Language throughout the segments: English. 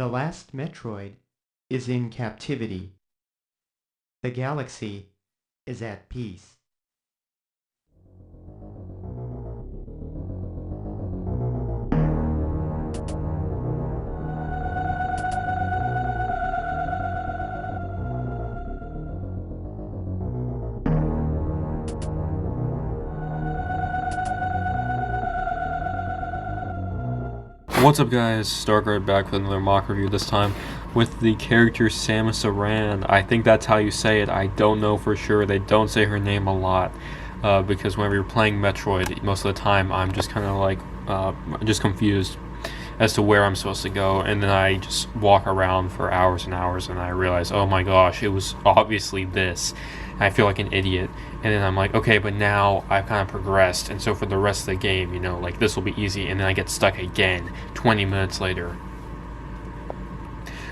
The last Metroid is in captivity. The galaxy is at peace. What's up guys, Starguard back with another mock review, this time with the character Samus Aran. I think that's how you say it, I don't know for sure. They don't say her name a lot, because whenever you're playing Metroid, most of the time I'm just kind of like, just confused as to where I'm supposed to go, and then I just walk around for hours and hours and I realize, oh my gosh, it was obviously this. And I feel like an idiot, and then I'm like, okay, but now I've kind of progressed, and so for the rest of the game, you know, like this will be easy, and then I get stuck again 20 minutes later.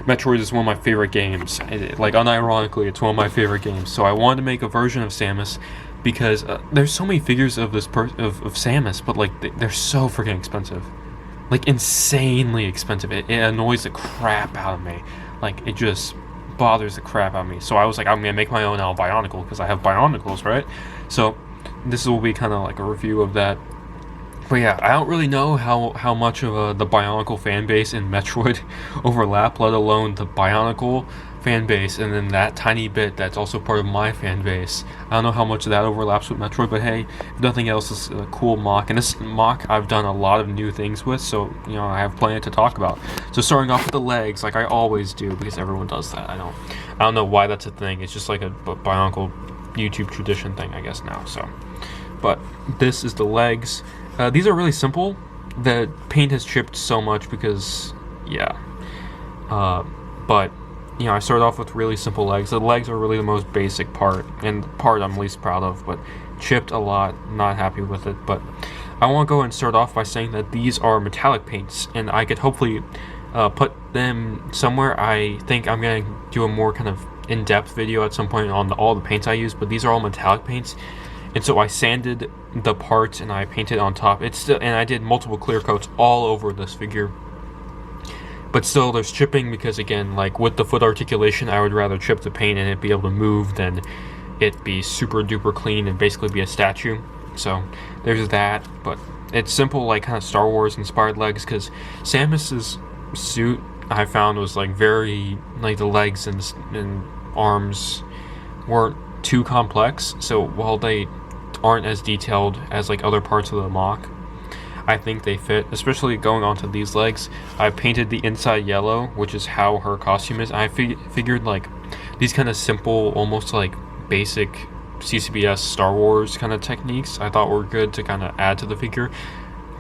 Metroid is one of my favorite games, like unironically, it's one of my favorite games, so I wanted to make a version of Samus, because there's so many figures of this of Samus, but like they're so freaking expensive. Like insanely expensive. It annoys the crap out of me. Like it just bothers the crap out of me. So I was like, I'm gonna make my own Bionicle because I have Bionicles, right? So this will be kind of like a review of that. But yeah, I don't really know how much of the Bionicle fan base in Metroid overlap, let alone the Bionicle fan base, and then that tiny bit that's also part of my fan base. I don't know how much of that overlaps with Metroid, but hey, if nothing else, is a cool mock, and this mock I've done a lot of new things with, so you know I have plenty to talk about. So starting off with the legs, like I always do, because everyone does that. I don't know why that's a thing. It's just like a Bionicle YouTube tradition thing, I guess now. So, but this is the legs. These are really simple. The paint has chipped so much because, yeah. But you know, I started off with really simple legs. The legs are really the most basic part, and the part I'm least proud of, but chipped a lot, not happy with it. But I want to go and start off by saying that these are metallic paints, and I could hopefully put them somewhere. I think I'm going to do a more kind of in-depth video at some point on all the paints I use, but these are all metallic paints. And so I sanded the parts and I painted on top. And I did multiple clear coats all over this figure. But still, there's chipping because, again, like with the foot articulation, I would rather chip the paint and it be able to move than it be super duper clean and basically be a statue. So there's that. But it's simple, like kind of Star Wars inspired legs, because Samus's suit I found was like very, like the legs and arms weren't too complex. So while they aren't as detailed as like other parts of the mock, I think they fit, especially going onto these legs. I painted the inside yellow, which is how her costume is. I figured like these kind of simple, almost like basic CCBS Star Wars kind of techniques I thought were good to kind of add to the figure.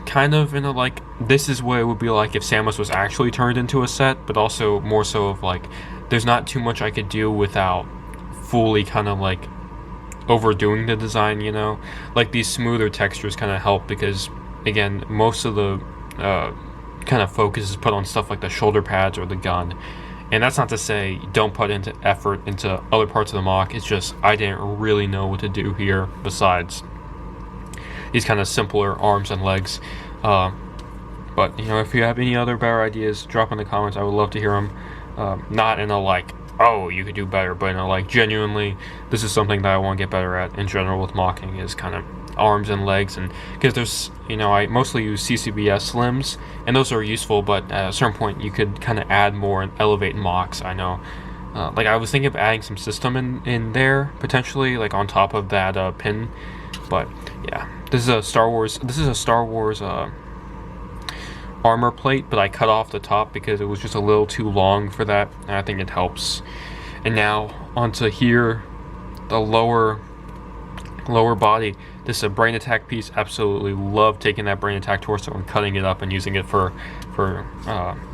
Kind of in a like, this is what it would be like if Samus was actually turned into a set, but also more so of like, there's not too much I could do without fully kind of like overdoing the design, you know? Like these smoother textures kind of help because, again, most of the kind of focus is put on stuff like the shoulder pads or the gun. And that's not to say don't put into effort into other parts of the mock, it's just I didn't really know what to do here besides these kind of simpler arms and legs. But, you know, if you have any other better ideas, drop in the comments. I would love to hear them. Not in a like, oh, you could do better, but in a like, genuinely, this is something that I want to get better at in general with mocking, is kind of arms and legs. And because there's, you know, I mostly use CCBS limbs, and those are useful, but at a certain point you could kind of add more and elevate mocks. I know, like I was thinking of adding some system in there potentially, like on top of that pin. But yeah, this is a Star Wars armor plate, but I cut off the top because it was just a little too long for that, and I think it helps. And now onto here, the lower body. This is a brain attack piece. Absolutely love taking that brain attack torso and cutting it up and using it for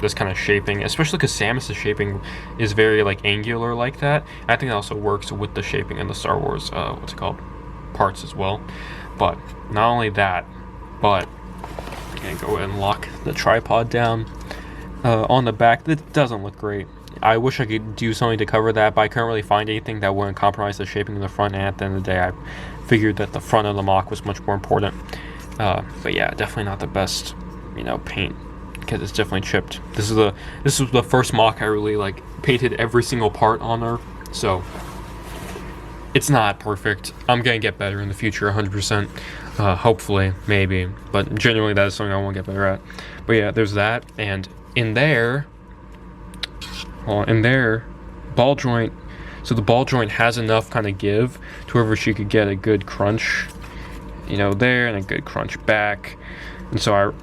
this kind of shaping, especially because Samus's shaping is very like angular like that. And I think that also works with the shaping in the Star Wars parts as well. But not only that, but I'm gonna go ahead and lock the tripod down. On the back, that doesn't look great. I wish I could do something to cover that, but I couldn't really find anything that wouldn't compromise the shaping of the front, and at the end of the day I figured that the front of the mock was much more important. But yeah, definitely not the best, you know, paint because it's definitely chipped. This was the first MOC I really like painted every single part on her, so it's not perfect. I'm gonna get better in the future, 100%. Hopefully, maybe, but generally that is something I want to get better at. But yeah, there's that, and in there, ball joint. So the ball joint has enough kind of give to wherever she could get a good crunch, you know, there, and a good crunch back. And so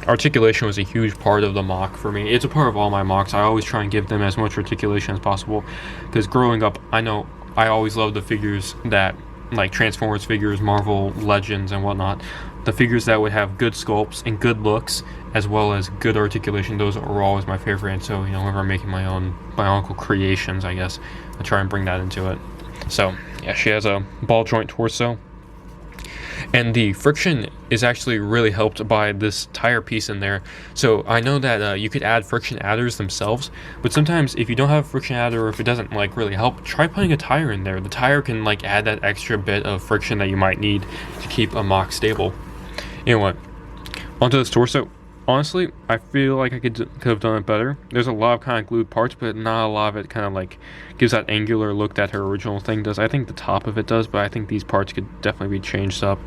articulation was a huge part of the MOC for me. It's a part of all my MOCs. I always try and give them as much articulation as possible, because growing up, I know I always loved the figures that, like Transformers figures, Marvel Legends and whatnot, the figures that would have good sculpts and good looks as well as good articulation. Those are always my favorite, and so, you know, whenever I'm making my own Bionicle creations, I guess I try and bring that into it. So yeah, she has a ball joint torso, and the friction is actually really helped by this tire piece in there. So I know that you could add friction adders themselves, but sometimes if you don't have a friction adder, or if it doesn't like really help, try putting a tire in there. The tire can like add that extra bit of friction that you might need to keep a MOC stable. Anyway, onto this torso. Honestly, I feel like I could have done it better. There's a lot of kind of glued parts, but not a lot of it kind of like gives that angular look that her original thing does. I think the top of it does, but I think these parts could definitely be changed up.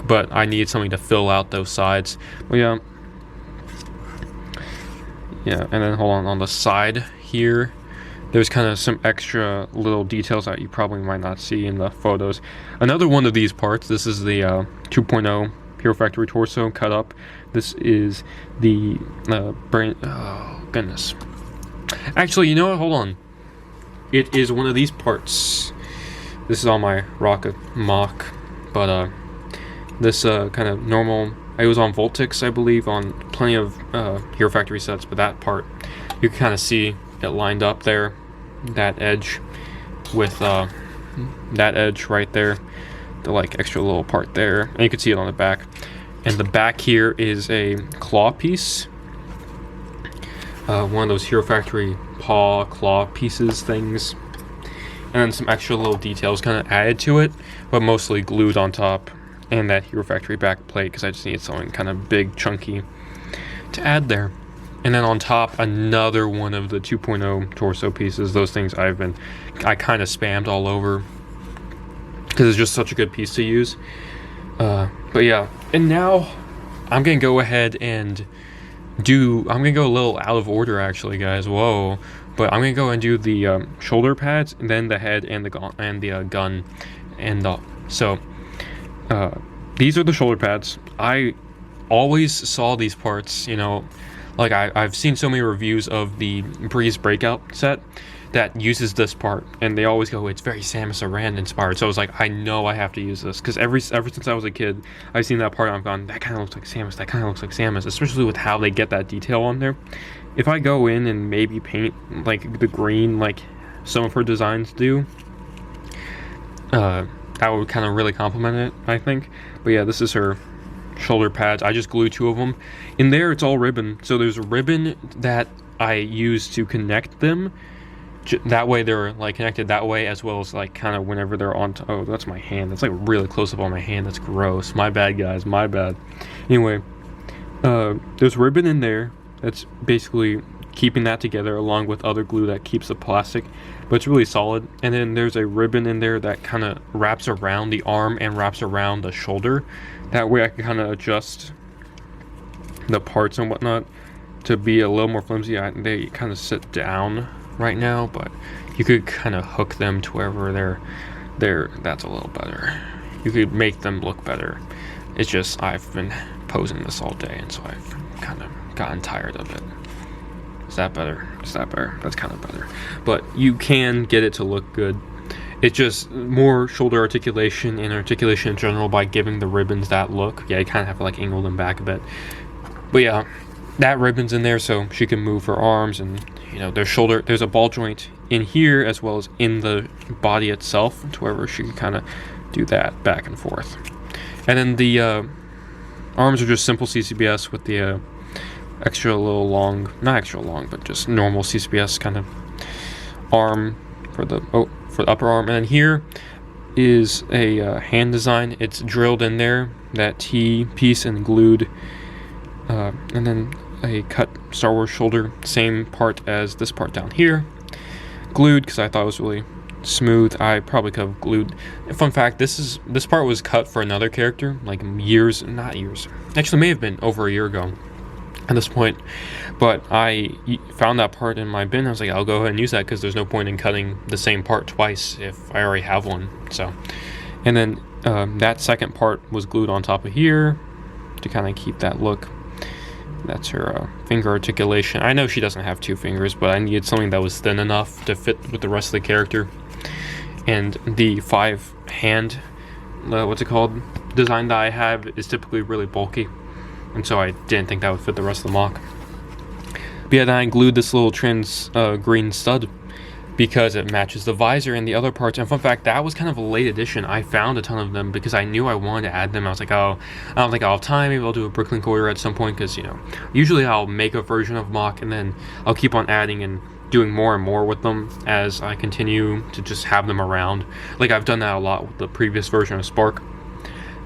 But I needed something to fill out those sides. But yeah, and then hold on the side here, there's kind of some extra little details that you probably might not see in the photos. Another one of these parts, this is the 2.0 Hero Factory torso cut up. This is the brain. Oh goodness! Actually, you know what? Hold on. It is one of these parts. This is on my Rocket MOC, but this kind of normal. It was on Voltix, I believe, on plenty of Hero Factory sets. But that part, you can kind of see it lined up there. That edge with that edge right there. The like extra little part there, and you can see it on the back. And the back here is a claw piece, one of those Hero Factory paw claw pieces things, and then some extra little details kind of added to it, but mostly glued on top, and that Hero Factory back plate, because I just needed something kind of big, chunky to add there. And then on top, another one of the 2.0 torso pieces. Those things I kind of spammed all over, because it's just such a good piece to use. But yeah, and now I'm gonna go ahead and I'm gonna go a little out of order actually, guys. Whoa. But I'm gonna go and do the shoulder pads, and then the head and the gun, so these are the shoulder pads. I always saw these parts, you know, like I've seen so many reviews of the Breeze Breakout set that uses this part, and they always go, it's very Samus Aran inspired. So I was like, I know I have to use this, because ever since I was a kid, I've seen that part and I've gone, that kind of looks like Samus, that kind of looks like Samus, especially with how they get that detail on there. If I go in and maybe paint like the green like some of her designs do, that would kind of really complement it, I think. But yeah, this is her shoulder pads. I just glued 2 of them. In there, it's all ribbon. So there's a ribbon that I use to connect them. That way they're like connected that way, as well as like kind of whenever they're on. Oh, that's my hand. That's like really close up on my hand. That's gross. My bad, guys. My bad. Anyway, there's ribbon in there that's basically keeping that together, along with other glue that keeps the plastic, but it's really solid. And then there's a ribbon in there that kind of wraps around the arm and wraps around the shoulder. That way I can kind of adjust the parts and whatnot to be a little more flimsy. They kind of sit down right now, but you could kind of hook them to wherever they're that's a little better. You could make them look better. It's just I've been posing this all day, and so I've kind of gotten tired of it. Is that better? Is that better? That's kind of better. But you can get it to look good. It's just more shoulder articulation and articulation in general by giving the ribbons that look. Yeah, you kind of have to like angle them back a bit. But yeah, that ribbon's in there so she can move her arms, and you know, there's a ball joint in here as well as in the body itself, to wherever she can kind of do that back and forth. And then the arms are just simple CCBS with the extra little long, not extra long, but just normal CCBS kind of arm for the upper arm. And then here is a hand design. It's drilled in there, that T piece, and glued. And then a cut Star Wars shoulder, same part as this part down here, glued because I thought it was really smooth. I probably could have glued. Fun fact, this part was cut for another character like not years, actually may have been over a year ago at this point, but I found that part in my bin. I was like, I'll go ahead and use that because there's no point in cutting the same part twice if I already have one. So, and then that second part was glued on top of here to kind of keep that look. That's her finger articulation. I know she doesn't have 2 fingers, but I needed something that was thin enough to fit with the rest of the character. And the 5 hand, design that I have is typically really bulky, and so I didn't think that would fit the rest of the MOC. But yeah, then I glued this little trans green stud because it matches the visor and the other parts. And fun fact, that was kind of a late addition. I found a ton of them because I knew I wanted to add them. I was like, oh, I don't think I'll have time. Maybe I'll do a Bricklink order at some point because, you know, usually I'll make a version of MOC and then I'll keep on adding and doing more and more with them as I continue to just have them around. Like, I've done that a lot with the previous version of Spark.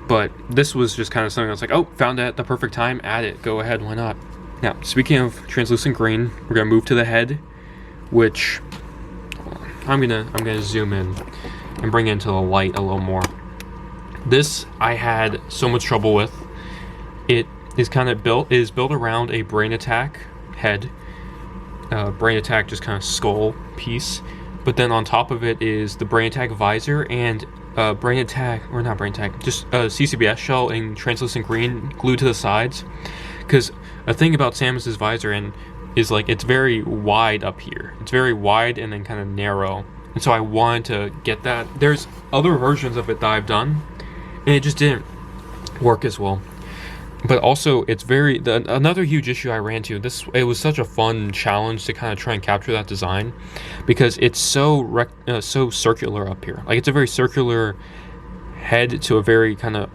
But this was just kind of something I was like, oh, found it at the perfect time, add it, go ahead, why not? Now, speaking of translucent green, we're gonna move to the head, which I'm gonna zoom in and bring it into the light a little more. This I had so much trouble with. It is built around a Brain Attack head, Brain Attack just kind of skull piece, but then on top of it is the Brain Attack visor and just CCBS shell in translucent green glued to the sides. Because a thing about Samus's visor is like it's very wide up here. It's very wide and then kind of narrow. And so I wanted to get that. There's other versions of it that I've done, and it just didn't work as well. But also, it's another huge issue I ran into. It was such a fun challenge to kind of try and capture that design, because it's so circular up here. Like, it's a very circular head to a very kind of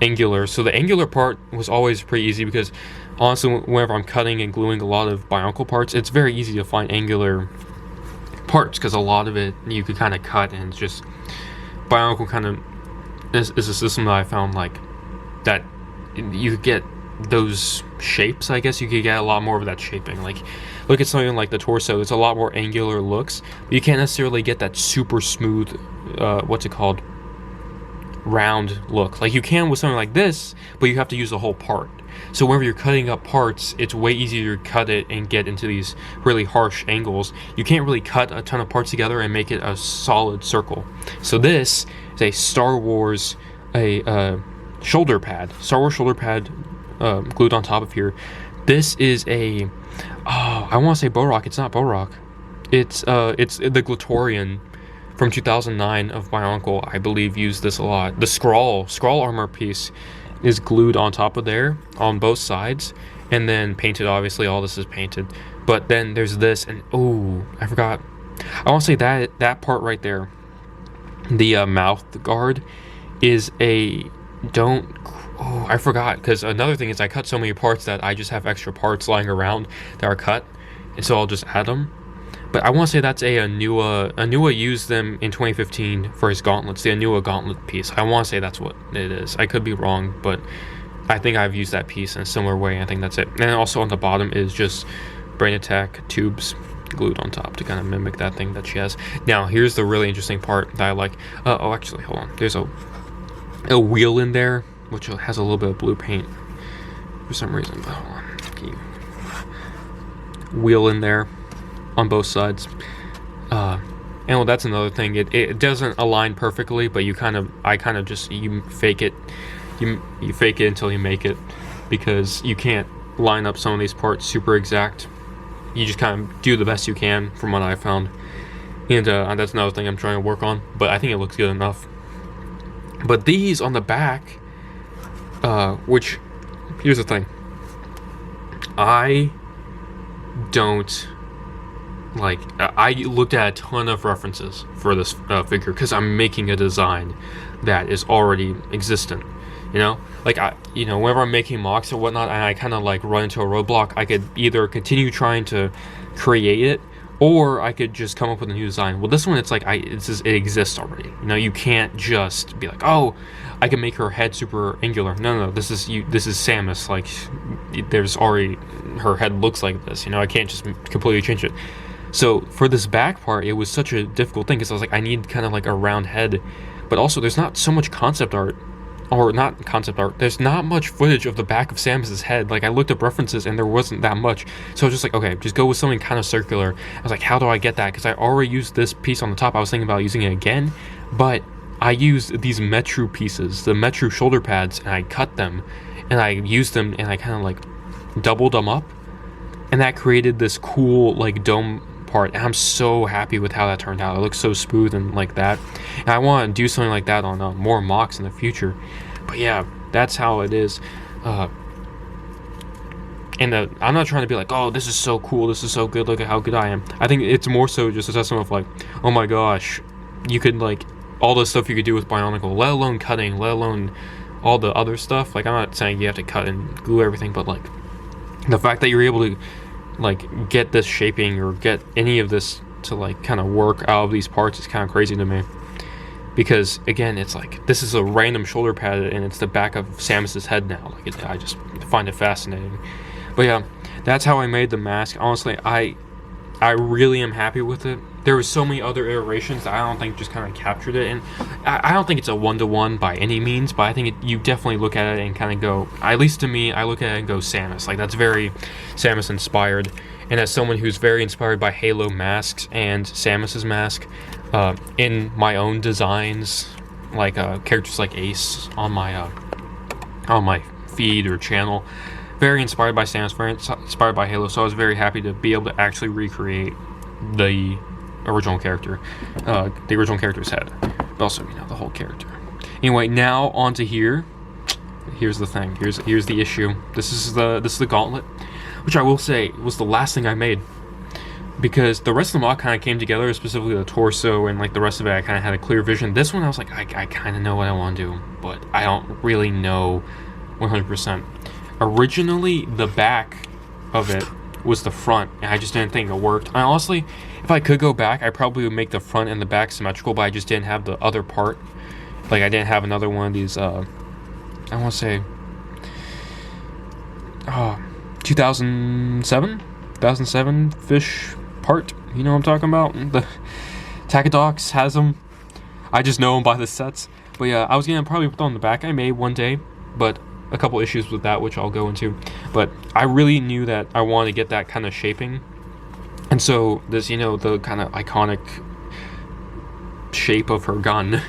angular. So the angular part was always pretty easy because honestly, whenever I'm cutting and gluing a lot of Bionicle parts, it's very easy to find angular parts because a lot of it you could kind of cut, and it's just Bionicle kind of is a system that I found like that you could get those shapes. I guess you could get a lot more of that shaping. Like, look at something like the torso, it's a lot more angular looks, but you can't necessarily get that super smooth round look like you can with something like this, but you have to use the whole part. So whenever you're cutting up parts, it's way easier to cut it and get into these really harsh angles. You can't really cut a ton of parts together and make it a solid circle. So this is a Star Wars shoulder pad glued on top of here. This is I want to say Borok. It's not Borok. It's the Glatorian from 2009 of Bionicle, I believe, used this a lot. The Skrull armor piece is glued on top of there on both sides, and then painted. Obviously, all this is painted. But then there's this, and I forgot. I want to say that part right there, the mouth guard, is I forgot, because another thing is I cut so many parts that I just have extra parts lying around that are cut, and so I'll just add them. But I want to say that's Anua used them in 2015 for his gauntlets, the Anua gauntlet piece. I want to say that's what it is. I could be wrong, but I think I've used that piece in a similar way. I think that's it. And also on the bottom is just Brain Attack tubes glued on top to kind of mimic that thing that she has. Now, here's the really interesting part that I like. Actually, hold on. There's a wheel in there, which has a little bit of blue paint for some reason. But hold on. Wheel in there on both sides, and that's another thing. It doesn't align perfectly, but you fake it. You fake it until you make it, because you can't line up some of these parts super exact. You just kind of do the best you can from what I found, and that's another thing I'm trying to work on. But I think it looks good enough. But these on the back, which here's the thing, I looked at a ton of references for this figure because I'm making a design that is already existent. Whenever I'm making MOCs or whatnot, and I kind of like run into a roadblock, I could either continue trying to create it, Or I could just come up with a new design. Well, this one, it's like it exists already. You know, you can't just be like, oh, I can make her head super angular. No, this is Samus. Like, there's already, her head looks like this. You know, I can't just completely change it. So for this back part, it was such a difficult thing because I was like, I need kind of like a round head, but also there's not so much concept art. Or not concept art, there's not much footage of the back of Samus's head. Like, I looked up references and there wasn't that much. So I was just like, okay, just go with something kind of circular. I was like, how do I get that? Because I already used this piece on the top. I was thinking about using it again, but I used these Metru pieces, the Metru shoulder pads, and I cut them, and I used them, and I kind of like doubled them up, and that created this cool like dome part, and I'm so happy with how that turned out. It looks so smooth and like that, and I want to do something like that on more MOCs in the future. But yeah, that's how it is. And I'm not trying to be like, oh, this is so cool, this is so good, look at how good I am. I think it's more so just a testament of like, oh my gosh, you could like all the stuff you could do with Bionicle, let alone cutting, let alone all the other stuff. Like, I'm not saying you have to cut and glue everything, but like the fact that you're able to like get this shaping or get any of this to like kind of work out of these parts is kind of crazy to me, because again, it's like this is a random shoulder pad and it's the back of Samus's head now. Like, I just find it fascinating. But yeah, that's how I made the mask. Honestly, I really am happy with it. There were so many other iterations that I don't think just kind of captured it, and I don't think it's a one-to-one by any means, but I think you definitely look at it and kind of go, at least to me, I look at it and go Samus. Like, that's very Samus inspired, and as someone who's very inspired by Halo masks and Samus's mask, in my own designs, like characters like Ace on my feed or channel, very inspired by Samus, very inspired by Halo, so I was very happy to be able to actually recreate the original character, the original character's head, but also, you know, the whole character. Anyway, now on to here. Here's the thing. Here's the issue. This is the gauntlet, which I will say was the last thing I made, because the rest of the MOC kind of came together, specifically the torso and like the rest of it. I kind of had a clear vision. This one, I was like, I kind of know what I want to do, but I don't really know 100%. Originally, the back of it was the front, and I just didn't think it worked. I honestly, if I could go back, I probably would make the front and the back symmetrical, but I just didn't have the other part. Like, I didn't have another one of these, I want to say, 2007 fish part. You know what I'm talking about? The Takadox has them. I just know them by the sets. But yeah, I was gonna probably put on the back. I may one day, but a couple issues with that, which I'll go into. But I really knew that I wanted to get that kind of shaping, and so this, you know, the kind of iconic shape of her gun.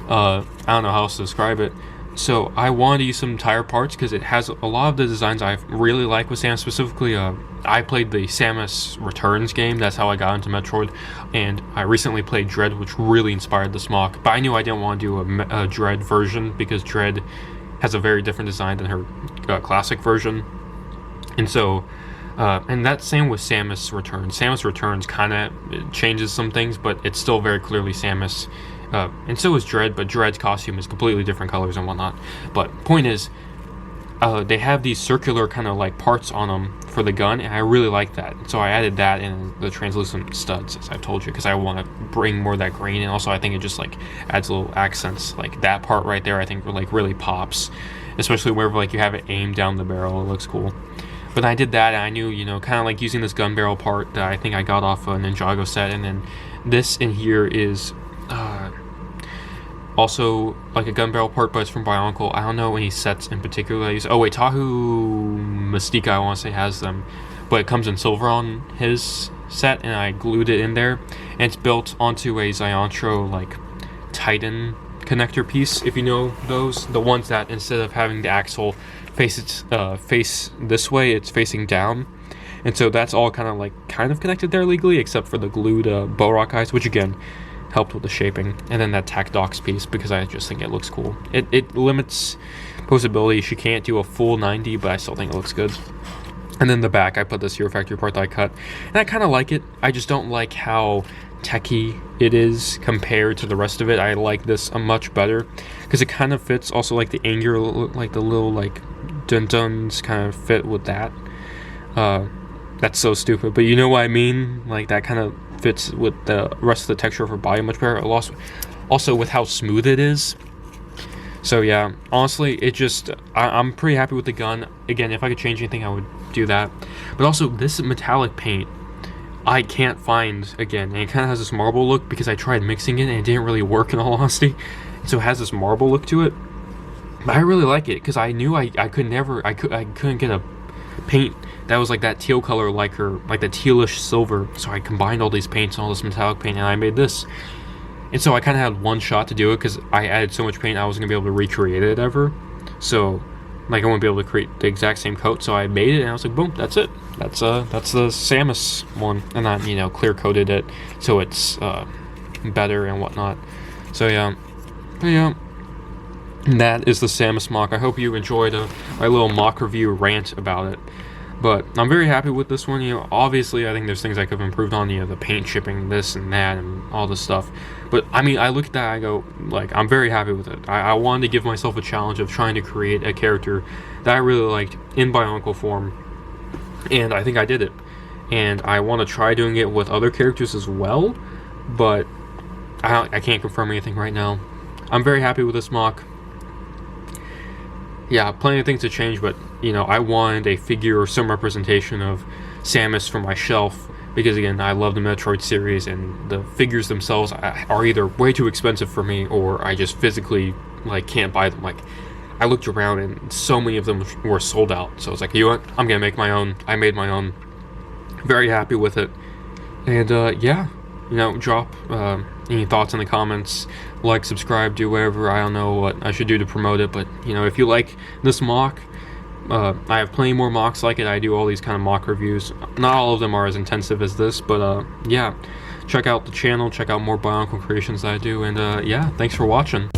I don't know how else to describe it. So I wanted to use some tire parts because it has a lot of the designs I really like with Samus. Specifically, I played the Samus Returns game. That's how I got into Metroid, and I recently played Dread, which really inspired this MOC. But I knew I didn't want to do a Dread version because Dread has a very different design than her classic version, and so and that's same with Samus Returns. Samus Returns kind of changes some things, but it's still very clearly Samus, and so is Dread, but Dread's costume is completely different colors and whatnot. But point is, they have these circular kind of like parts on them for the gun, and I really like that. So I added that in the translucent studs, as I've told you, because I want to bring more of that green, and also I think it just like adds little accents. Like that part right there, I think like really pops, especially wherever like you have it aimed down the barrel. It looks cool. But I did that, and I knew, you know, kind of like using this gun barrel part that I think I got off a Ninjago set, and then this in here is also like a gun barrel part, but it's from Bionicle. I don't know any sets in particular I use. Oh wait, Tahu Mystica, I want to say, has them, but it comes in silver on his set, and I glued it in there, and it's built onto a Zyantro like Titan connector piece, if you know those, the ones that instead of having the axle face this way, it's facing down, and so that's all kind of connected there legally, except for the glued bow rock eyes, which again helped with the shaping, and then that Takadox piece, because I just think it looks cool. It limits posability. She can't do a full 90, but I still think it looks good. And then the back, I put this Hero Factory part that I cut, and I kind of like it. I just don't like how techy it is compared to the rest of it. I like this much better because it kind of fits. Also, like the angular, like the little like dun-duns kind of fit with that. That's so stupid, but you know what I mean? Like, that kind of fits with the rest of the texture of her body much better. Also with how smooth it is. So yeah, honestly, I'm pretty happy with the gun. Again, if I could change anything, I would do that. But also, this metallic paint, I can't find again. And it kind of has this marble look because I tried mixing it and it didn't really work, in all honesty. So it has this marble look to it. But I really like it because I knew I couldn't get a paint that was like that teal color, like the tealish silver. So I combined all these paints and all this metallic paint, and I made this. And so I kind of had one shot to do it because I added so much paint I wasn't gonna be able to recreate it ever. So like I wouldn't be able to create the exact same coat. So I made it, and I was like, boom, that's it. That's the Samus one, and I clear coated it so it's better and whatnot. So yeah, but yeah. And that is the Samus MOC. I hope you enjoyed my little MOC review rant about it. But I'm very happy with this one. Obviously, I think there's things I could have improved on, the paint chipping, this and that, and all this stuff. But, I mean, I look at that, I go, like, I'm very happy with it. I wanted to give myself a challenge of trying to create a character that I really liked in Bionicle form. And I think I did it. And I want to try doing it with other characters as well. But I can't confirm anything right now. I'm very happy with this MOC. Yeah, plenty of things to change, but, I wanted a figure or some representation of Samus for my shelf, because, again, I love the Metroid series, and the figures themselves are either way too expensive for me, or I just physically, can't buy them. I looked around, and so many of them were sold out, so I was like, you know what, I'm gonna make my own. I made my own. Very happy with it. And, yeah, drop any thoughts in the comments, subscribe, do whatever. I don't know what I should do to promote it, but if you like this MOC, I have plenty more MOCs like it. I do all these kind of MOC reviews. Not all of them are as intensive as this, but yeah, check out the channel, check out more Bionicle creations that I do, and yeah, thanks for watching.